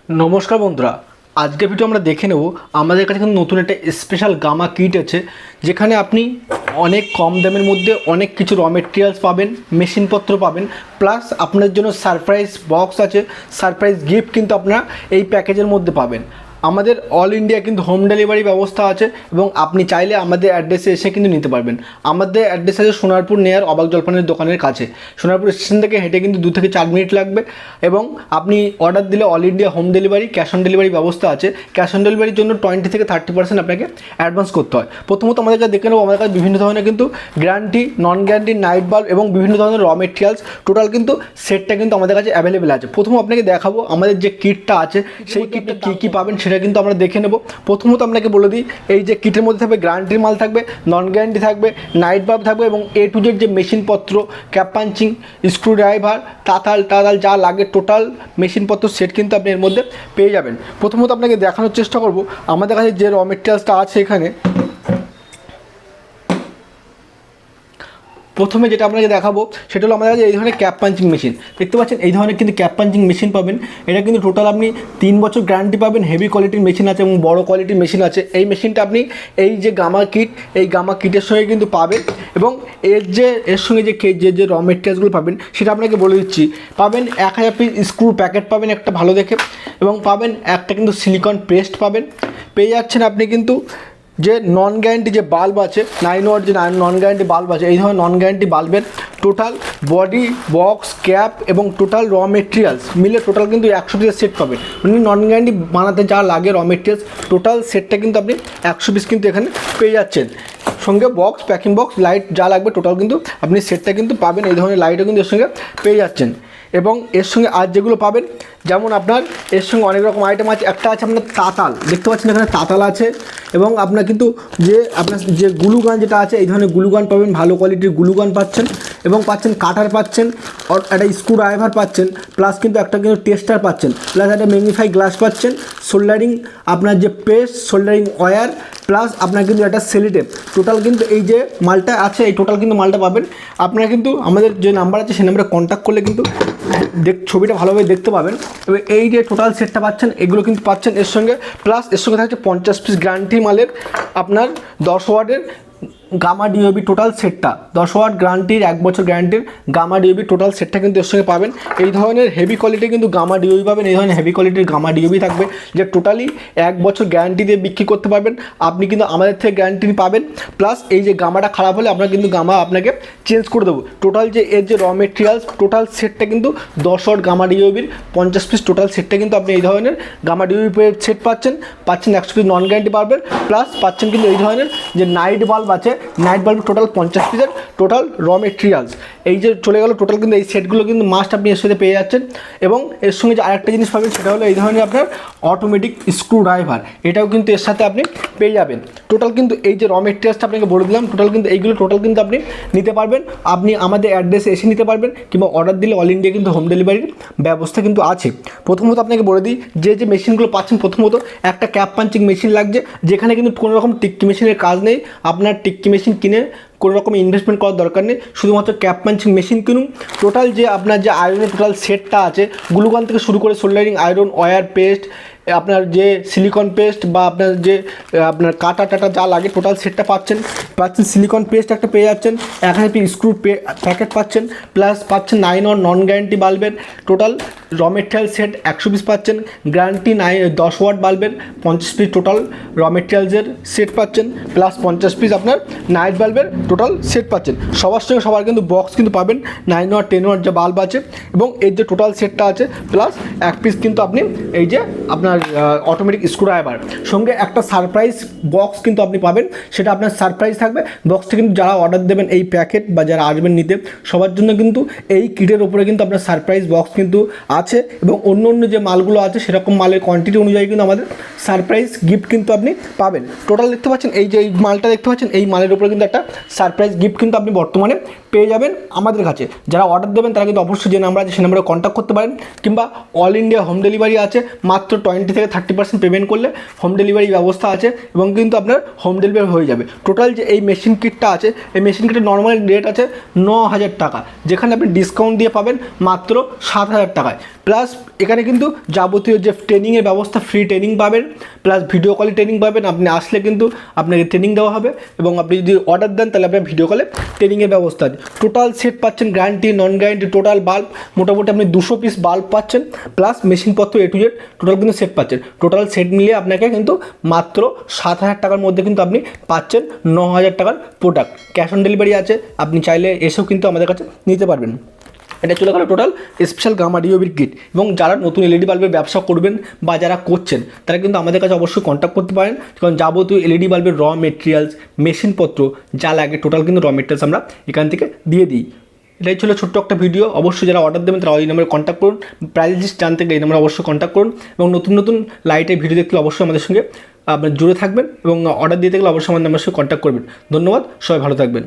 নমস্কার বন্ধুরা, আজকের ভিডিও আমরা দেখে নেব আমাদের কাছে কিন্তু নতুন একটা স্পেশাল গামা কিট আছে, যেখানে আপনি অনেক কম দামের মধ্যে অনেক কিছু র মেটেরিয়ালস পাবেন, মেশিনপত্র পাবেন, প্লাস আপনার জন্য সারপ্রাইজ বক্স আছে, সারপ্রাইজ গিফট কিন্তু আপনারা এই প্যাকেজের মধ্যে পাবেন। আমাদের অল ইন্ডিয়া কিন্তু হোম ডেলিভারি ব্যবস্থা আছে এবং আপনি চাইলে আমাদের অ্যাড্রেসে এসে কিন্তু নিতে পারবেন। আমাদের অ্যাড্রেস আছে সোনারপুর নেয়ার অবাক জলপানের দোকানের কাছে। সোনারপুর স্টেশন থেকে হেঁটে কিন্তু 2 থেকে 4 মিনিট লাগবে এবং আপনি অর্ডার দিলে all India home delivery, cash on delivery ব্যবস্থা আছে। ক্যাশ অন ডেলিভারির জন্য 20 থেকে 30% আপনাকে অ্যাডভান্স করতে হয়। প্রথমত আমাদের কাছে দেখে নেবো, আমাদের কাছে বিভিন্ন ধরনের কিন্তু guarantee, non guarantee, night bulb এবং বিভিন্ন ধরনের র মেটেরিয়ালস টোটাল কিন্তু সেটটা কিন্তু আমাদের কাছে অ্যাভেলেবেল আছে। প্রথম আপনাকে দেখাবো আমাদের যে কিটটা আছে, সেই কিটটা কী কী পাবেন সেটা কিন্তু আমরা দেখে নেব। প্রথমত আপনাকে বলে দিই, এই যে কিটের মধ্যে থাকবে গ্যারান্টির মাল থাকবে, নন গ্যারান্টি থাকবে, নাইট বাল্ব থাকবে এবং A to Z যে মেশিনপত্র, ক্যাপ পাঞ্চিং, স্ক্রু ড্রাইভার, তাতাল যা লাগে টোটাল মেশিনপত্র সেট কিন্তু আপনি এর মধ্যে পেয়ে যাবেন। প্রথমত আপনাকে দেখানোর চেষ্টা করব আমাদের কাছে যে র মেটেরিয়ালসটা আছে। এখানে প্রথমে যেটা আপনাকে দেখাবো সেটা হলো আমাদের কাছে এই ধরনের ক্যাপ পাঞ্চিং মেশিন দেখতে পাচ্ছেন। এই ধরনের কিন্তু ক্যাপ পাঞ্চিং মেশিন পাবেন। এটা কিন্তু টোটাল আপনি 3 বছর গ্যারান্টি পাবেন। হেভি কোয়ালিটির মেশিন আছে এবং বড় কোয়ালিটির মেশিন আছে। এই মেশিনটা আপনি এই যে গামা কিট, এই গামা কিটের সঙ্গে কিন্তু পাবেন এবং এর সঙ্গে যে র মেটেরিয়ালসগুলো পাবেন সেটা আপনাকে বলে দিচ্ছি। পাবেন 1000 পিস স্ক্রু প্যাকেট পাবেন একটা ভালো দেখে, এবং পাবেন একটা কিন্তু সিলিকন পেস্ট পাবেন। পেয়ে যাচ্ছেন আপনি কিন্তু যে নন গ্যারান্টি যে বাল্ব আছে, 9 ওয়াট যে নন গ্যারান্টি বাল্ব আছে, এই ধরনের নন গ্যারান্টি বাল্বের টোটাল বডি, বক্স, ক্যাপ এবং টোটাল র মেটেরিয়ালস মিলে টোটাল কিন্তু 100 পিসের সেট পাবেন। মানে নন গ্যারান্টি বানাতে যা লাগে র মেটেরিয়ালস টোটাল সেটটা কিন্তু আপনি 100 পিস কিন্তু এখানে পেয়ে যাচ্ছেন। সঙ্গে বক্স, প্যাকিং বক্স, লাইট যা লাগবে টোটাল কিন্তু আপনি সেটটা কিন্তু পাবেন। এই ধরনের লাইটও কিন্তু এর সঙ্গে পেয়ে যাচ্ছেন। এবং এর সঙ্গে আর যেগুলো পাবেন, যেমন আপনার এর সঙ্গে অনেক রকম আইটেম আছে। একটা আছে আপনার তাতাল, দেখতে পাচ্ছেন এখানে তাতাল আছে। এবং আপনার কিন্তু আপনার যে গ্লুগান যেটা আছে, এই ধরনের গ্লুগান পাবেন, ভালো কোয়ালিটির গ্লুগান পাচ্ছেন এবং পাচ্ছেন কাটার পাচ্ছেন, একটা স্ক্রু ড্রাইভার পাচ্ছেন, প্লাস কিন্তু একটা কিন্তু টেস্টার পাচ্ছেন, প্লাস একটা ম্যাগনিফাই গ্লাস পাচ্ছেন, সোল্ডারিং আপনার যে পেস্ট, সোল্ডারিং ওয়্যার, প্লাস আপনার কিন্তু একটা সেলিটেপ। টোটাল কিন্তু এই যে মালটা আছে, এই টোটাল কিন্তু মালটা পাবেন। আপনারা কিন্তু আমাদের যে নাম্বার আছে সেই নাম্বারে কন্ট্যাক্ট করলে কিন্তু ছবিটা ভালোভাবে দেখতে পাবেন। এবং এই যে টোটাল সেটটা পাচ্ছেন, এগুলো কিন্তু পাচ্ছেন এর সঙ্গে। প্লাস এর সঙ্গে থাকছে 50 পিস গ্যারান্টি মালের আপনার 10 ওয়াটের গামা ডিওবি টোটাল সেটটা, 10 ওয়াট গ্যারান্টির, 1 বছর গ্যারান্টির গামা ডিওবি টোটাল সেটটা কিন্তু এর সঙ্গে পাবেন। এই ধরনের হেভি কোয়ালিটির কিন্তু গামা ডিওবি পাবেন। এই ধরনের হেভি কোয়ালিটির গামা ডিওবি থাকবে, যে টোটালি 1 বছর গ্যারান্টি দিয়ে বিক্রি করতে পারবেন। আপনি কিন্তু আমাদের থেকে গ্যারান্টি পাবেন। প্লাস এই যে গামাটা খারাপ হলে আমরা কিন্তু গামা আপনাকে চেঞ্জ করে দেবো। টোটাল যে এর যে র মেটেরিয়ালস টোটাল সেটটা কিন্তু 10 ওয়াট গামা ডিওবির 50 পিস টোটাল সেটটা কিন্তু আপনি এই ধরনের গামা ডিওবি সেট পাচ্ছেন 100 পিস নন গ্যারান্টি পাবেন। প্লাস পাচ্ছেন কিন্তু এই ধরনের যে নাইট বাল্ব আছে, নাইট বাল্ব টোটাল 50 পিসের টোটাল র মেটেরিয়ালস। এই যে চলে গেল টোটাল কিন্তু এই সেটগুলো কিন্তু মাস্ট আপনি এর সাথে পেয়ে যাচ্ছেন। এবং এর সঙ্গে যে আরেকটা জিনিস পাবেন সেটা হলো এই ধরনের আপনার অটোমেটিক স্ক্রু ড্রাইভার, এটাও কিন্তু এর সাথে আপনি পেয়ে যাবেন। টোটাল কিন্তু এই যে র মেটেরিয়ালসটা আপনাকে বলে দিলাম, টোটাল কিন্তু এইগুলো টোটাল কিন্তু আপনি নিতে পারবেন। আপনি আমাদের অ্যাড্রেসে এসে নিতে পারবেন, কিংবা অর্ডার দিলে অল ইন্ডিয়া কিন্তু হোম ডেলিভারির ব্যবস্থা কিন্তু আছে। প্রথমত আপনাকে বলে দিই, যে মেশিনগুলো পাচ্ছেন, প্রথমত একটা ক্যাপ পাঞ্চিং মেশিন লাগছে, যেখানে কিন্তু কোনো রকম টিক্কি মেশিনের কাজ নেই। আপনার টিক্কি মেশিন কিনে কোনো রকম ইনভেস্টমেন্ট করার দরকার নেই, শুধুমাত্র ক্যাপ পাঞ্চিং মেশিন কিনুন। টোটাল যে আপনার যে আয়রনের টোটাল সেটটা আছে, গ্লুগান থেকে শুরু করে সোল্ডারিং আয়রন, ওয়্যার, পেস্ট, আপনার যে সিলিকন পেস্ট বা আপনার যে আপনার কাটা টাটা যা লাগে টোটাল সেটটা পাচ্ছেন। সিলিকন পেস্ট একটা পেয়ে যাচ্ছেন, 1000 পিস স্ক্রু প্যাকেট পাচ্ছেন, প্লাস পাচ্ছেন 9 ওয়াট নন গ্যারান্টি বাল্বের টোটাল র মেটেরিয়াল সেট 100 পিস পাচ্ছেন। গ্যারান্টি 10 ওয়াট বাল্বের 50 পিস টোটাল র মেটেরিয়ালসের সেট পাচ্ছেন, প্লাস 50 পিস আপনার নাইট বাল্বের টোটাল সেট পাচ্ছেন। সবার সঙ্গে সবার কিন্তু বক্স কিন্তু পাবেন, 9 ওয়াট 10 ওয়াট যে বাল্ব আছে এবং এর যে টোটাল সেটটা আছে, প্লাস 1 পিস কিন্তু আপনি এই যে আপনার অটোমেটিক স্ক্রু ড্রাইভার সঙ্গে একটা সারপ্রাইজ বক্স কিন্তু আপনি পাবেন। সেটা আপনার সারপ্রাইজ থাকবে। বক্সটা কিন্তু যারা অর্ডার দেবেন এই প্যাকেট বা যারা আসবেন নিতে, সবার জন্য কিন্তু এই কিটের ওপরে কিন্তু আপনার সারপ্রাইজ বক্স কিন্তু আছে। এবং অন্য অন্য যে মালগুলো আছে সেরকম মালের কোয়ান্টিটি অনুযায়ী কিন্তু আমাদের সারপ্রাইজ গিফট কিন্তু আপনি পাবেন। টোটাল দেখতে পাচ্ছেন এই যে এই মালটা দেখতে পাচ্ছেন, এই মালের উপরে কিন্তু একটা সারপ্রাইজ গিফট কিন্তু আপনি বর্তমানে পেয়ে যাবেন আমাদের কাছে। যারা অর্ডার দেবেন তারা কিন্তু অবশ্যই যে নাম্বার আছে সেই নাম্বারে কন্ট্যাক্ট করতে পারেন, কিংবা অল ইন্ডিয়া হোম ডেলিভারি আছে। মাত্র 20 থেকে 30% পেমেন্ট করলে হোম ডেলিভারি ব্যবস্থা আছে এবং কিন্তু আপনার হোম ডেলিভারি হয়ে যাবে। টোটাল যে এই মেশিন কিটটা আছে, এই মেশিন কিটের নর্মাল রেট আছে 9,000 টাকা, যেখানে আপনি ডিসকাউন্ট দিয়ে পাবেন মাত্র 7,000 টাকায়। প্লাস এখানে কিন্তু যাবতীয় যে ট্রেনিংয়ের ব্যবস্থা, ফ্রি ট্রেনিং পাবেন, প্লাস ভিডিও কলে ট্রেনিং পাবেন। আপনি আসলে কিন্তু আপনাকে ট্রেনিং দেওয়া হবে এবং আপনি যদি অর্ডার দেন তাহলে আপনার ভিডিও কলে ট্রেনিংয়ের ব্যবস্থা আছে। টোটাল সেট পাচ্ছেন, guarantee non guarantee, total bulb মোটামুটি আপনি 200 পিস বাল্ব পাচ্ছেন, প্লাস মেশিনপত্র A to Z টোটাল কিন্তু সেট পাচ্ছেন। টোটাল সেট মিলিয়ে আপনাকে কিন্তু মাত্র 7,000 টাকার মধ্যে কিন্তু আপনি পাচ্ছেন 9,000 টাকার প্রোডাক্ট। ক্যাশ অন ডেলিভারি আছে, আপনি চাইলে এসেও কিন্তু আমাদের কাছে নিতে পারবেন। এটা চলে গেল টোটাল স্পেশাল গামা ডিওবির কিট। এবং যারা নতুন LED বাল্বের ব্যবসা করবেন বা যারা করছেন তারা কিন্তু আমাদের কাছে অবশ্যই কন্ট্যাক্ট করতে পারেন, কারণ যাবতীয় LED বাল্বের র মেটেরিয়ালস, মেশিনপত্র যা লাগে টোটাল কিন্তু র মেটেরিয়ালস আমরা এখান থেকে দিয়ে দিই। এটাই ছিল ছোট্ট একটা ভিডিও। অবশ্যই যারা অর্ডার দেবেন তারা ওই নাম্বারে কন্ট্যাক্ট করুন। প্রাইস লিস্ট জানতে গেলে এই নাম্বারে অবশ্যই কন্ট্যাক্ট করুন এবং নতুন নতুন লাইটের ভিডিও দেখতে অবশ্যই আমাদের সঙ্গে আপনার জুড়ে থাকবেন এবং অর্ডার দিতে গেলে অবশ্যই আমার নাম্বারের সঙ্গে কন্ট্যাক্ট করবেন। ধন্যবাদ, সবাই ভালো থাকবেন।